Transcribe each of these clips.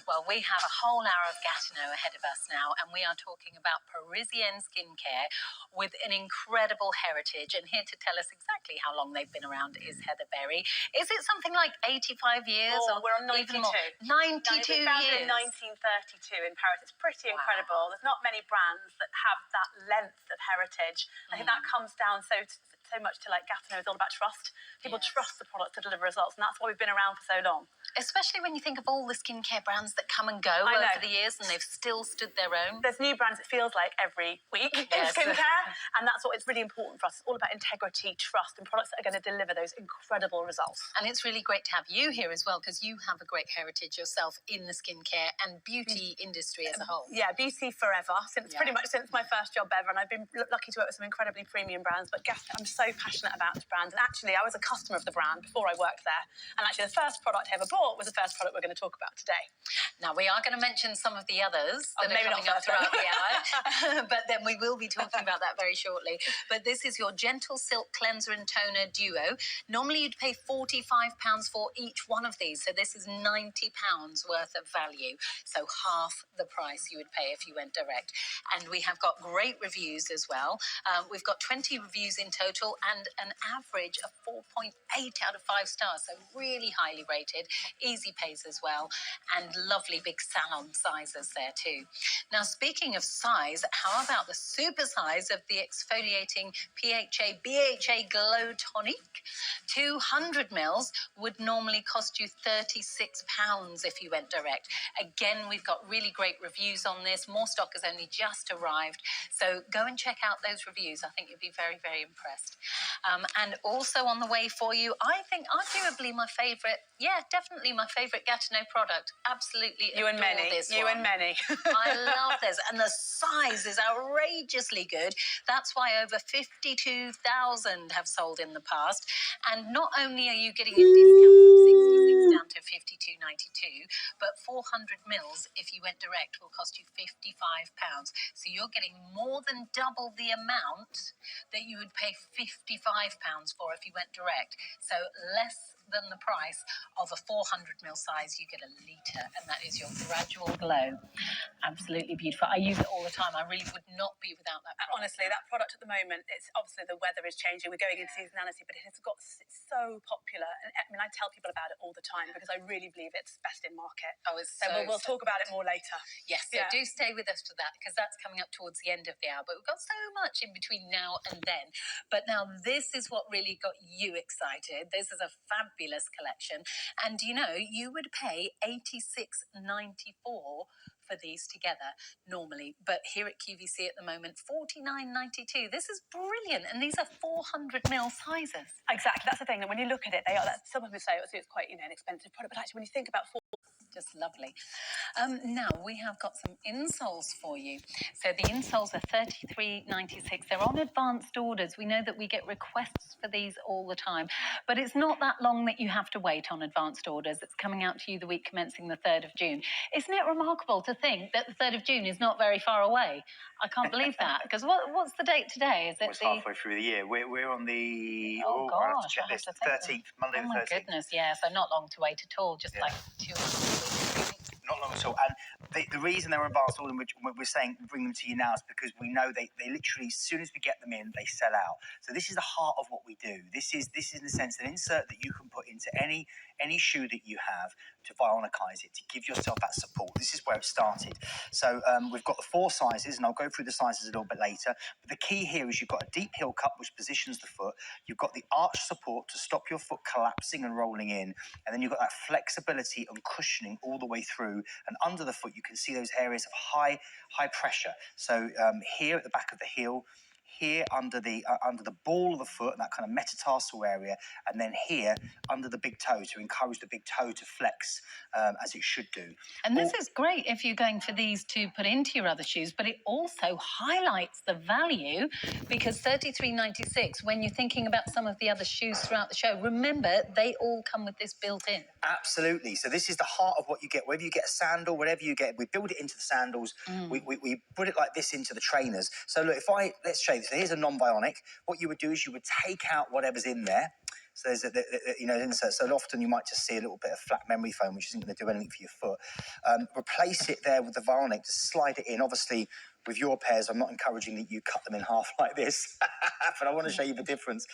Well, we have a whole hour of Gatineau ahead of us now, and we are talking about Parisienne skincare with an incredible heritage. And here to tell us exactly how long they've been around is Heather Berry. Is it something like 85 years? Oh, we're on 92. Even more? 92 we founded years. in 1932 in Paris. It's pretty incredible. There's not many brands that have that length of heritage. I think that comes down so much to like Gatineau is all about trust. People trust the product to deliver results, and that's why we've been around for so long. Especially when you think of all the skincare brands that come and go over the years, and they've still stood their own. There's new brands, it feels like, every week in skincare, and that's what it's really important for us. It's all about integrity, trust, and products that are going to deliver those incredible results. And it's really great to have you here as well, because you have a great heritage yourself in the skincare and beauty industry as a whole. Yeah, beauty forever, pretty much since my first job ever, and I've been lucky to work with some incredibly premium brands, but I'm so passionate about this brand, and actually I was a customer of the brand before I worked there, and actually the first product I ever bought was the first product we're going to talk about today. Now, we are going to mention some of the others that are coming up throughout the hour, but then we will be talking about that very shortly. But this is your Gentle Silk Cleanser and Toner Duo. Normally, you'd pay £45 for each one of these, so this is £90 worth of value, so half the price you would pay if you went direct. And we have got great reviews as well. We've got 20 reviews in total and an average of 4.8 out of 5 stars, so really highly rated, easy pays as well, and lovely big salon sizes there too. Now, speaking of size, how about the super size of the exfoliating PHA BHA Glow Tonic? 200 mils would normally cost you £36 if you went direct. Again, we've got really great reviews on this. More stock has only just arrived, so go and check out those reviews. I think you'll be very, very impressed. And also on the way for you, I think arguably my favourite, definitely my favourite Gatineau product. Absolutely You and many. I love this, and the size is outrageously good. That's why over 52,000 have sold in the past. And not only are you getting a discount from 66 down to 52.92, but 400 mils if you went direct will cost you £55. So you're getting more than double the amount that you would pay £55 for if you went direct. So less than the price of a 400 ml size, you get a litre, and that is your gradual glow. Absolutely beautiful. I use it all the time. I really would not be without that product. Honestly, that product at the moment, it's obviously the weather is changing. We're going into seasonality, but it's so popular. And I mean, I tell people about it all the time because I really believe it's best in market. Oh, it's so we'll talk about it more later. Yes, so do stay with us for that, because that's coming up towards the end of the hour. But we've got so much in between now and then. But now this is what really got you excited. This is a fabulous collection. And, you know, you would pay $86.94 for these together normally, but here at QVC at the moment, $49.92. This is brilliant, and these are 400 ml sizes. Exactly, that's the thing. And when you look at it, they are. Some people say it's quite an expensive product, but actually, when you think about just lovely. Now we have got some insoles for you. So the insoles are $33.96. They're on advanced orders. We know that we get requests for these all the time, but it's not that long that you have to wait on advanced orders. It's coming out to you the week commencing the 3rd of June. Isn't it remarkable to think that the 3rd of June is not very far away? I can't believe that, because what's the date today? Is it halfway through the year. We're on the I have to check this, 13th, Monday the 13th. Oh my goodness, yeah, so not long to wait at all, just like 2 weeks. Not long at all. And the reason they're advanced order, which we're saying bring them to you now, is because we know they literally, as soon as we get them in, they sell out. So this is the heart of what we do. This is in the sense an insert that you can put into any shoe that you have to Vionikize it, to give yourself that support. This is where it started. So we've got the 4 sizes, and I'll go through the sizes a little bit later. But the key here is you've got a deep heel cup, which positions the foot. You've got the arch support to stop your foot collapsing and rolling in. And then you've got that flexibility and cushioning all the way through. And under the foot, you can see those areas of high pressure. So here at the back of the heel, here under the ball of the foot, and that kind of metatarsal area, and then here under the big toe to encourage the big toe to flex as it should do. And this is great if you're going for these to put into your other shoes, but it also highlights the value, because $33.96, when you're thinking about some of the other shoes throughout the show, remember, they all come with this built in. Absolutely. So this is the heart of what you get. Whether you get a sandal, whatever you get, we build it into the sandals. We put it like this into the trainers. So look, let's show you this. So here's a non-Vionic. What you would do is you would take out whatever's in there. So there's insert. So often you might just see a little bit of flat memory foam, which isn't going to do anything for your foot. Replace it there with the Vionic, just slide it in. Obviously, with your pairs, I'm not encouraging that you cut them in half like this, but I want to show you the difference.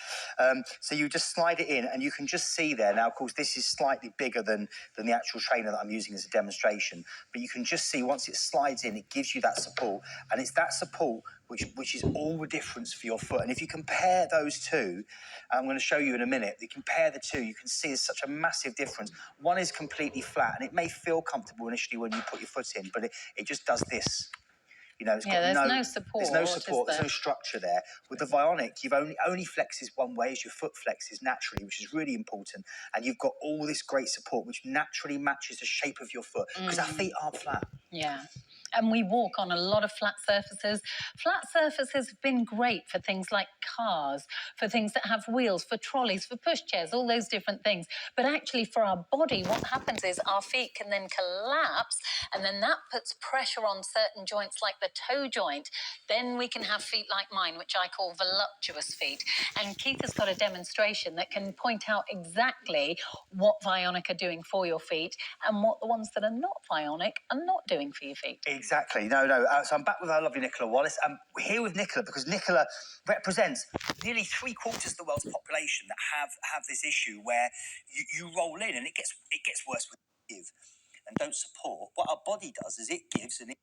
So you just slide it in, and you can just see there. Now, of course, this is slightly bigger than the actual trainer that I'm using as a demonstration, but you can just see once it slides in, it gives you that support, and it's that support which is all the difference for your foot. And if you compare those two, I'm going to show you in a minute, you compare the two, you can see there's such a massive difference. One is completely flat, and it may feel comfortable initially when you put your foot in, but it just does this. It's got there's no support. There's no support. There's no structure there. With the Vionic, you've only flexes one way, as your foot flexes naturally, which is really important. And you've got all this great support, which naturally matches the shape of your foot, because our feet aren't flat. Yeah. And we walk on a lot of flat surfaces. Flat surfaces have been great for things like cars, for things that have wheels, for trolleys, for pushchairs, all those different things. But actually for our body, what happens is our feet can then collapse, and then that puts pressure on certain joints like the toe joint. Then we can have feet like mine, which I call voluptuous feet. And Keith has got a demonstration that can point out exactly what Vionic are doing for your feet and what the ones that are not Vionic are not doing for your feet. Exactly. No. So I'm back with our lovely Nicola Wallace. We're here with Nicola because Nicola represents nearly 3/4 of the world's population that have this issue where you roll in and it gets worse with give and don't support. What our body does is it gives and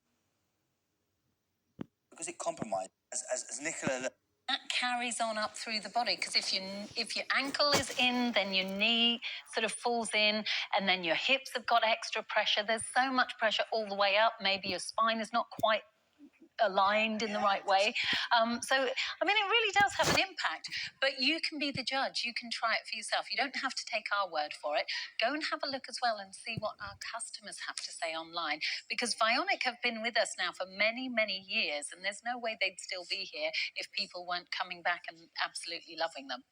because it compromises as Nicola. That carries on up through the body, because if your ankle is in, then your knee sort of falls in, and then your hips have got extra pressure. There's so much pressure all the way up. Maybe your spine is not quite aligned in the right way. So, I mean, it really does have an impact, but you can be the judge. You can try it for yourself. You don't have to take our word for it. Go and have a look as well and see what our customers have to say online, because Vionic have been with us now for many, many years, and there's no way they'd still be here if people weren't coming back and absolutely loving them.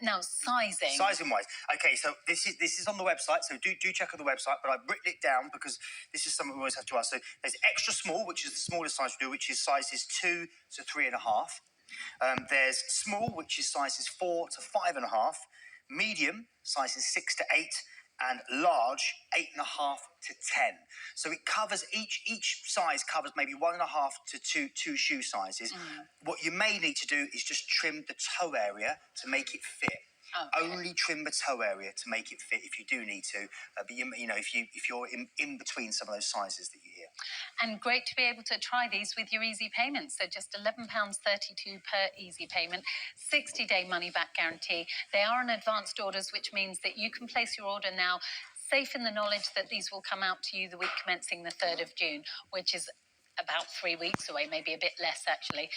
Now, sizing. Sizing-wise, okay, so this is on the website, so do check out the website, but I've written it down because this is something we always have to ask. So there's extra small, which is the smallest size we do, which is sizes 2 to 3.5. There's small, which is sizes 4 to 5.5. Medium, sizes 6 to 8. And large, 8.5 to 10. So it covers each size covers maybe 1.5 to two shoe sizes. What you may need to do is just trim the toe area to make it fit. Okay. Only trim the toe area to make it fit if you do need to. But if you're in between some of those sizes that you hear. And great to be able to try these with your easy payments. So just £11.32 per easy payment, 60-day money-back guarantee. They are on advanced orders, which means that you can place your order now, safe in the knowledge that these will come out to you the week commencing the 3rd of June, which is about 3 weeks away, maybe a bit less actually.